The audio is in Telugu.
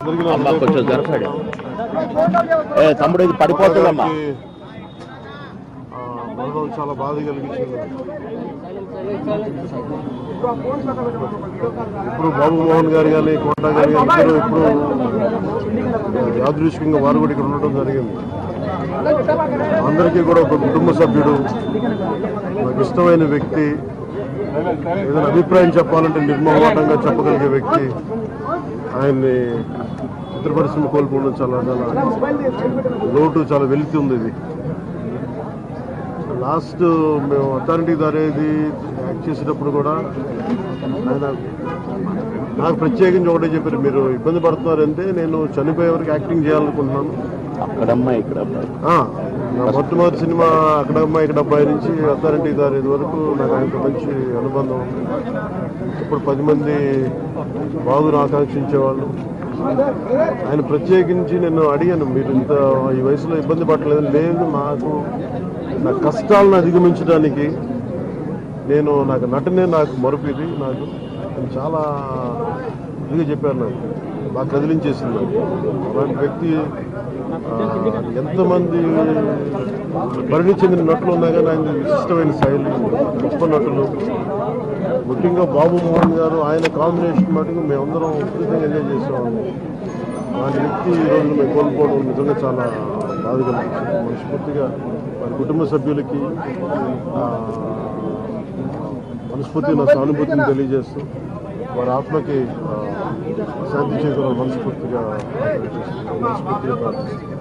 అమ్మా కొంచెం జరసాడు తమ్ముడు ఇది పడిపోతుందమ్మా. చాలా బాధ కలిగించింది. ఇప్పుడు బాబు మోహన్ గారు కానీ కోటా గారు కానీ ఇప్పుడు యాదృష్టికంగా వారు కూడా ఇక్కడ ఉండటం జరిగింది. అందరికీ కూడా ఒక కుటుంబ సభ్యుడు, నాకు ఇష్టమైన వ్యక్తి, ఏదైనా అభిప్రాయం చెప్పాలంటే నిర్మోహమాటంగా చెప్పగలిగే వ్యక్తి. ఆయన్ని చిత్ర పరిశ్రమ కోల్పోవడం చాలా చాలా లోటు, చాలా వెలితి ఉంది. ఇది లాస్ట్ మేము అథారిటీ దారేది యాక్ట్ చేసేటప్పుడు కూడా ఆయన నాకు ప్రత్యేకించి ఒకటే చెప్పారు, మీరు ఇబ్బంది పడుతున్నారంటే నేను చనిపోయే వరకు యాక్టింగ్ చేయాలనుకుంటున్నాను. అక్కడమ్మా ఇక్కడ నా మొట్టమొదటి సినిమా అక్కడమ్మాయి ఇక్కడ అబ్బాయి నుంచి అథారిటీ దారేది వరకు నాకు ఆయనతో మంచి అనుబంధం ఉంది. ఇప్పుడు 10 మంది బాధను ఆకాంక్షించేవాళ్ళు. ఆయన ప్రత్యేకించి నేను అడిగాను, మీరు ఇంత ఈ వయసులో ఇబ్బంది పడలేదు. లేదు, నా కష్టాలను అధిగమించడానికి నాకు నటనే నాకు మరుపుది. నాకు చాలా ఇదిగా చెప్పారు, నాకు బాగా కదిలించేసింది. అలాంటి వ్యక్తి ఎంతమంది పరిణి చెందిన నటులు ఉన్నా కానీ ఆయన విశిష్టమైన శైలి, గొప్ప నటులు. ముఖ్యంగా బాబు మోహన్ గారు, ఆయన కాంబినేషన్ మటుకు మేమందరం విపరీతంగా ఎంజాయ్ చేసేవాళ్ళం. అలాంటి వ్యక్తి ఈరోజు మేము కోల్పోవడం నిజంగా చాలా బాధ కలిగించింది. మనస్ఫూర్తిగా వారి కుటుంబ సభ్యులకి మనస్ఫూర్తిగా నా సానుభూతిని తెలియజేస్తూ వారి ఆత్మకి శాంతి చేకూరాలని మనస్ఫూర్తిగా ప్రార్థిస్తున్నాను.